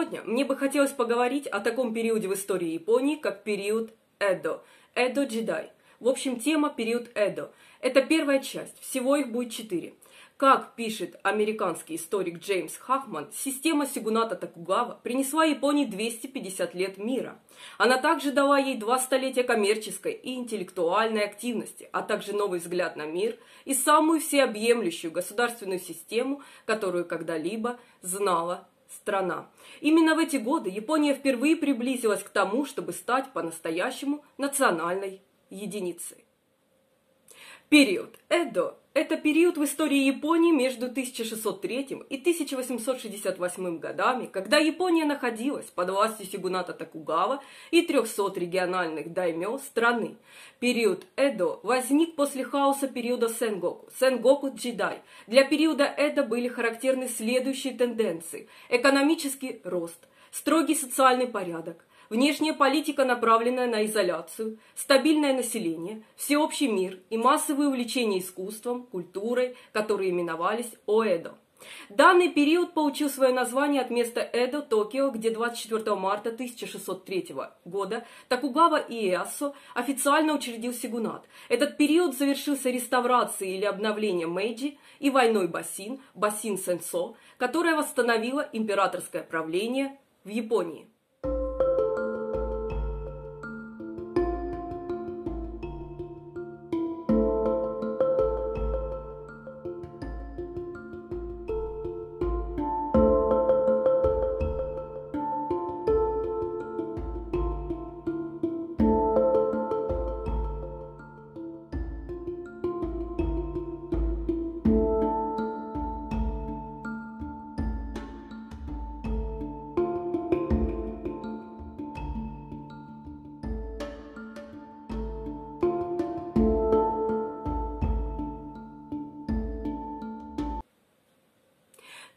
Сегодня мне бы хотелось поговорить о таком периоде в истории Японии, как период Эдо. Эдо-джедай. В общем, тема период Эдо. Это первая часть, всего их будет 4. Как пишет американский историк Джеймс Хахман, система сёгуната Токугава принесла Японии 250 лет мира. Она также дала ей 2 столетия коммерческой и интеллектуальной активности, а также новый взгляд на мир и самую всеобъемлющую государственную систему, которую когда-либо знала страна. Именно в эти годы Япония впервые приблизилась к тому, чтобы стать по-настоящему национальной единицей. Период Эдо – это период в истории Японии между 1603 и 1868 годами, когда Япония находилась под властью сёгуната Токугава и 300 региональных даймё страны. Период Эдо возник после хаоса периода Сэнгоку, Сэнгоку-джедай. Для периода Эдо были характерны следующие тенденции: экономический рост, строгий социальный порядок, внешняя политика, направленная на изоляцию, стабильное население, всеобщий мир и массовые увлечения искусством, культурой, которые именовались Оэдо. Данный период получил свое название от места Эдо, Токио, где 24 марта 1603 года Токугава Иэясу официально учредил сёгунат. Этот период завершился реставрацией или обновлением Мэйджи и войной Басин, Басин Сенсо, которая восстановила императорское правление в Японии.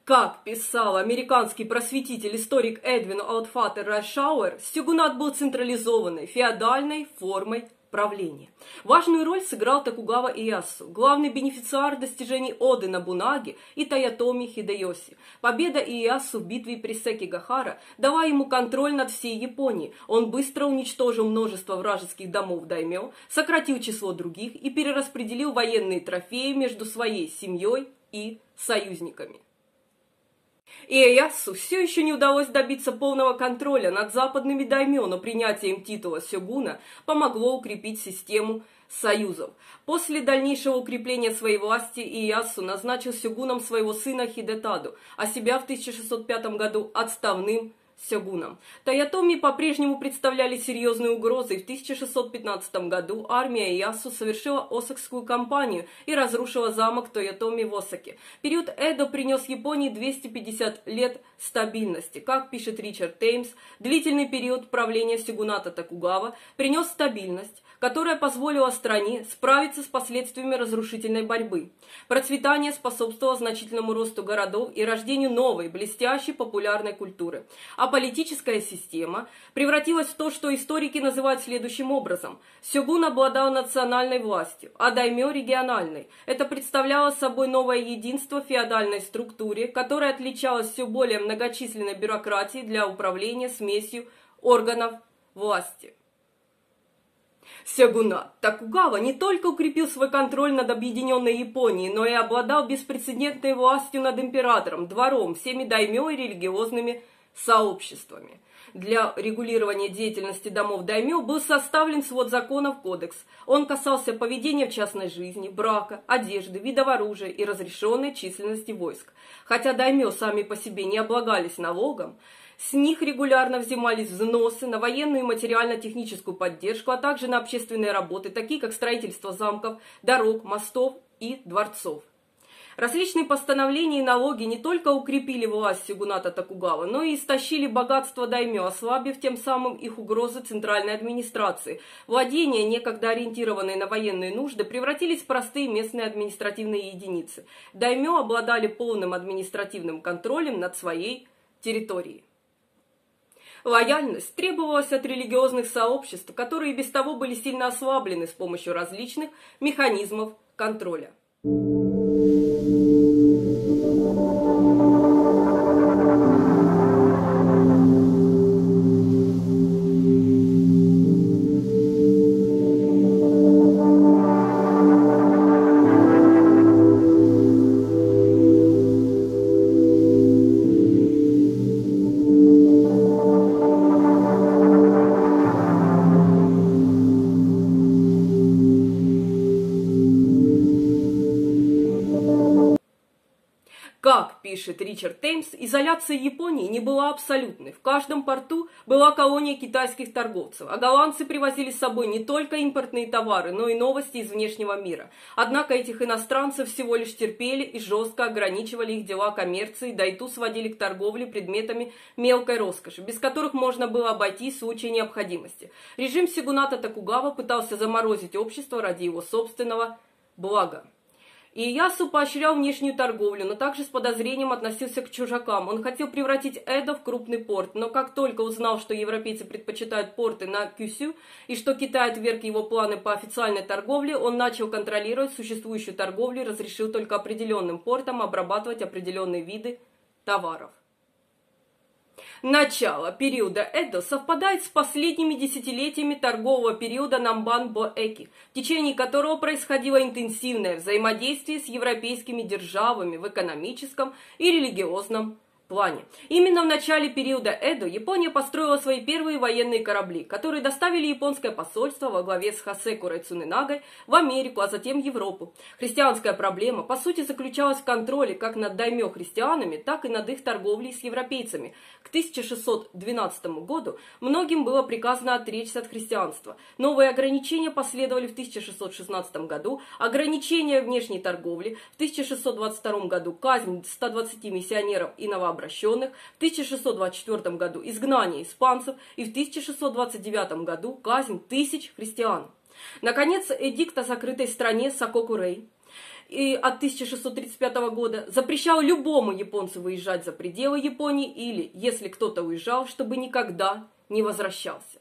Как писал американский просветитель-историк Эдвин Аутфатер Райшауэр, сёгунат был централизованной, феодальной формой правления. Важную роль сыграл Токугава Иэясу, главный бенефициар достижений Оды Нобунаги и Тоётоми Хидэёси. Победа Иэясу в битве при Секигахара дала ему контроль над всей Японией. Он быстро уничтожил множество вражеских домов даймё, сократил число других и перераспределил военные трофеи между своей семьей и союзниками. Иэясу все еще не удалось добиться полного контроля над западными даймё, но принятием титула сёгуна помогло укрепить систему союзов. После дальнейшего укрепления своей власти Иэясу назначил сёгуном своего сына Хидэтаду, а себя в 1605 году отставным сёгуном. Тоётоми по-прежнему представляли серьезные угрозы, и в 1615 году армия Иэясу совершила Осакскую кампанию и разрушила замок Тоётоми в Осаке. Период Эдо принес Японии 250 лет стабильности. Как пишет Ричард Теймс, длительный период правления сёгуната Токугава принес стабильность, которая позволила стране справиться с последствиями разрушительной борьбы. Процветание способствовало значительному росту городов и рождению новой, блестящей, популярной культуры. А политическая система превратилась в то, что историки называют следующим образом. Сёгун обладал национальной властью, а даймё – региональной. Это представляло собой новое единство в феодальной структуре, которое отличалось все более многочисленной бюрократией для управления смесью органов власти. Сёгунат Токугава не только укрепил свой контроль над объединенной Японией, но и обладал беспрецедентной властью над императором, двором, всеми даймё и религиозными сообществами. Для регулирования деятельности домов даймё был составлен свод законов кодекс. Он касался поведения в частной жизни, брака, одежды, видов оружия и разрешенной численности войск. Хотя даймё сами по себе не облагались налогом, с них регулярно взимались взносы на военную и материально-техническую поддержку, а также на общественные работы, такие как строительство замков, дорог, мостов и дворцов. Различные постановления и налоги не только укрепили власть сёгуната Токугава, но и истощили богатство даймё, ослабив тем самым их угрозы центральной администрации. Владения, некогда ориентированные на военные нужды, превратились в простые местные административные единицы. Даймё обладали полным административным контролем над своей территорией. Лояльность требовалась от религиозных сообществ, которые без того были сильно ослаблены с помощью различных механизмов контроля. Как пишет Ричард Теймс, изоляция Японии не была абсолютной. В каждом порту была колония китайских торговцев, а голландцы привозили с собой не только импортные товары, но и новости из внешнего мира. Однако этих иностранцев всего лишь терпели и жестко ограничивали их дела коммерции, да и ту сводили к торговле предметами мелкой роскоши, без которых можно было обойтись в случае необходимости. Режим сёгуната Токугава пытался заморозить общество ради его собственного блага. Иеясу поощрял внешнюю торговлю, но также с подозрением относился к чужакам. Он хотел превратить Эдо в крупный порт, но как только узнал, что европейцы предпочитают порты на Кюсю и что Китай отверг его планы по официальной торговле, он начал контролировать существующую торговлю и разрешил только определенным портам обрабатывать определенные виды товаров. Начало периода Эдо совпадает с последними десятилетиями торгового периода Намбан-Боэки, в течение которого происходило интенсивное взаимодействие с европейскими державами в экономическом и религиозном плане. Именно в начале периода Эдо Япония построила свои первые военные корабли, которые доставили японское посольство во главе с Хасекурой Цунэнагой в Америку, а затем в Европу. Христианская проблема, по сути, заключалась в контроле как над даймё-христианами, так и над их торговлей с европейцами. К 1612 году многим было приказано отречься от христианства. Новые ограничения последовали в 1616 году, ограничения внешней торговли, в 1622 году казнь 120 миссионеров и новообращенных, в 1624 году изгнание испанцев и в 1629 году казнь тысяч христиан. Наконец, эдикт о закрытой стране Сакокурей и от 1635 года запрещал любому японцу выезжать за пределы Японии или, если кто-то уезжал, чтобы никогда не возвращался.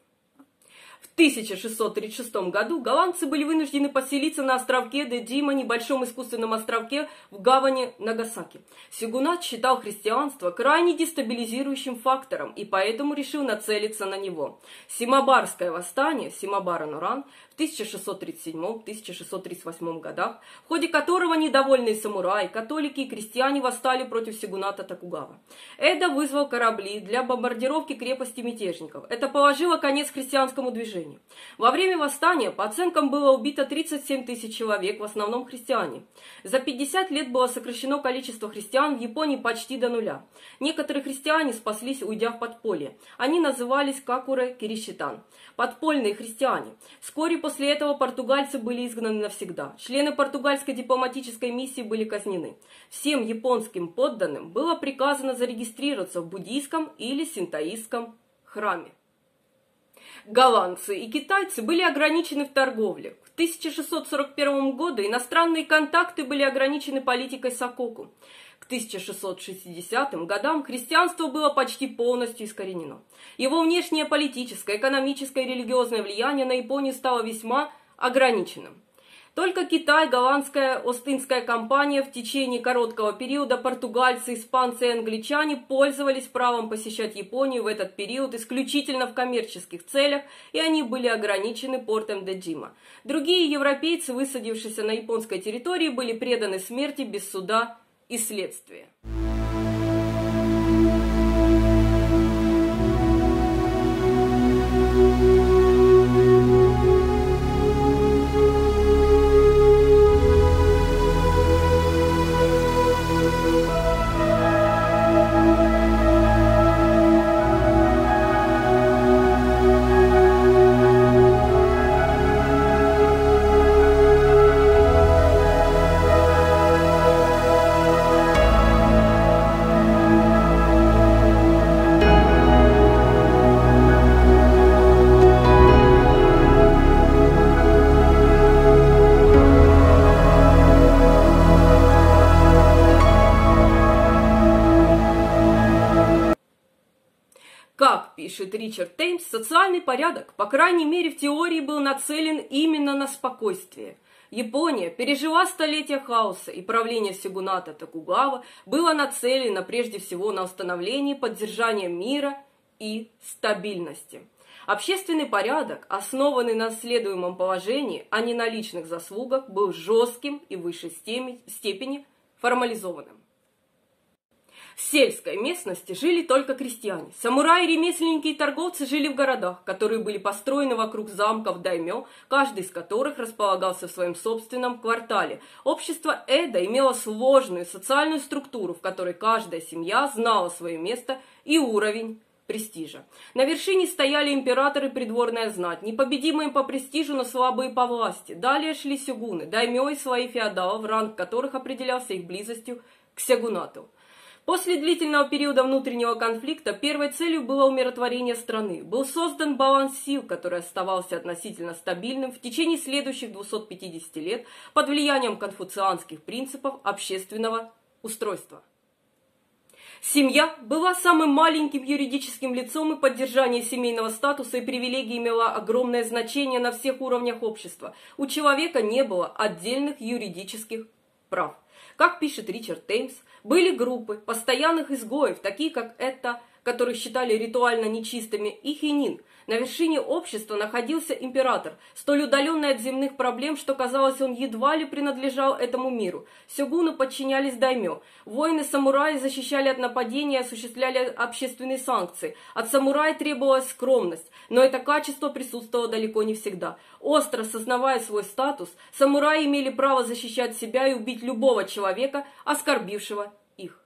В 1636 году голландцы были вынуждены поселиться на островке Дэджима, небольшом искусственном островке в гавани Нагасаки. Сёгунат считал христианство крайне дестабилизирующим фактором и поэтому решил нацелиться на него. Симабарское восстание, Симабара-Норан, в 1637-1638 годах, в ходе которого недовольные самураи, католики и крестьяне восстали против сёгуната Токугава. Эдо вызвал корабли для бомбардировки крепости мятежников. Это положило конец христианскому движению. Во время восстания, по оценкам, было убито 37 тысяч человек, в основном христиане. За 50 лет было сокращено количество христиан в Японии почти до нуля. Некоторые христиане спаслись, уйдя в подполье. Они назывались Какуре Киришитан – подпольные христиане. Вскоре после этого португальцы были изгнаны навсегда. Члены португальской дипломатической миссии были казнены. Всем японским подданным было приказано зарегистрироваться в буддийском или синтоистском храме. Голландцы и китайцы были ограничены в торговле. В 1641 году иностранные контакты были ограничены политикой Сококу. К 1660 годам христианство было почти полностью искоренено. Его внешнее политическое, экономическое и религиозное влияние на Японию стало весьма ограниченным. Только Китай, голландская Ост-Индская компания, в течение короткого периода португальцы, испанцы и англичане пользовались правом посещать Японию в этот период исключительно в коммерческих целях, и они были ограничены портом Дэджима. Другие европейцы, высадившиеся на японской территории, были преданы смерти без суда и следствия. Как пишет Ричард Теймс, социальный порядок, по крайней мере в теории, был нацелен именно на спокойствие. Япония пережила столетия хаоса, и правление сёгуната Токугава было нацелено прежде всего на установление и поддержание мира и стабильности. Общественный порядок, основанный на наследуемом положении, а не на личных заслугах, был жестким и в высшей степени формализованным. В сельской местности жили только крестьяне. Самураи, ремесленники и торговцы жили в городах, которые были построены вокруг замков даймё, каждый из которых располагался в своем собственном квартале. Общество Эдо имело сложную социальную структуру, в которой каждая семья знала свое место и уровень престижа. На вершине стояли император и придворная знать, непобедимые по престижу, но слабые по власти. Далее шли сёгуны, даймё и свои феодалов, ранг которых определялся их близостью к сёгунату. После длительного периода внутреннего конфликта первой целью было умиротворение страны. Был создан баланс сил, который оставался относительно стабильным в течение следующих 250 лет под влиянием конфуцианских принципов общественного устройства. Семья была самым маленьким юридическим лицом, и поддержание семейного статуса и привилегий имело огромное значение на всех уровнях общества. У человека не было отдельных юридических прав. Как пишет Ричард Теймс, были группы постоянных изгоев, такие как это, которых считали ритуально нечистыми, и хинин. На вершине общества находился император, столь удаленный от земных проблем, что казалось, он едва ли принадлежал этому миру. Сёгуны подчинялись даймё. Воины-самураи защищали от нападений и осуществляли общественные санкции. От самурая требовалась скромность, но это качество присутствовало далеко не всегда. Остро сознавая свой статус, самураи имели право защищать себя и убить любого человека, оскорбившего их.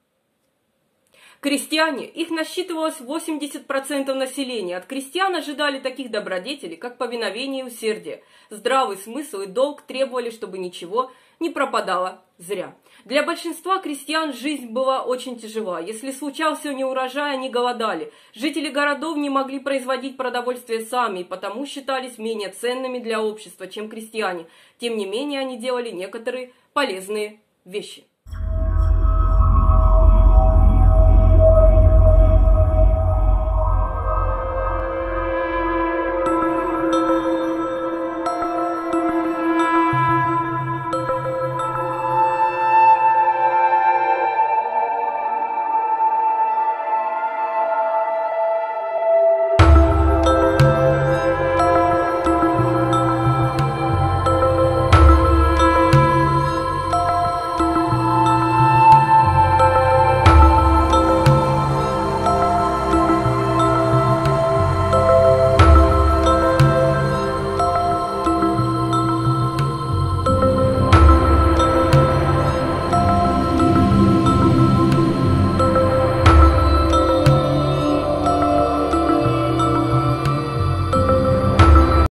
Крестьяне, их насчитывалось 80% населения. От крестьян ожидали таких добродетелей, как повиновение и усердие. Здравый смысл и долг требовали, чтобы ничего не пропадало зря. Для большинства крестьян жизнь была очень тяжела. Если случался неурожай, они голодали. Жители городов не могли производить продовольствие сами, и потому считались менее ценными для общества, чем крестьяне. Тем не менее, они делали некоторые полезные вещи.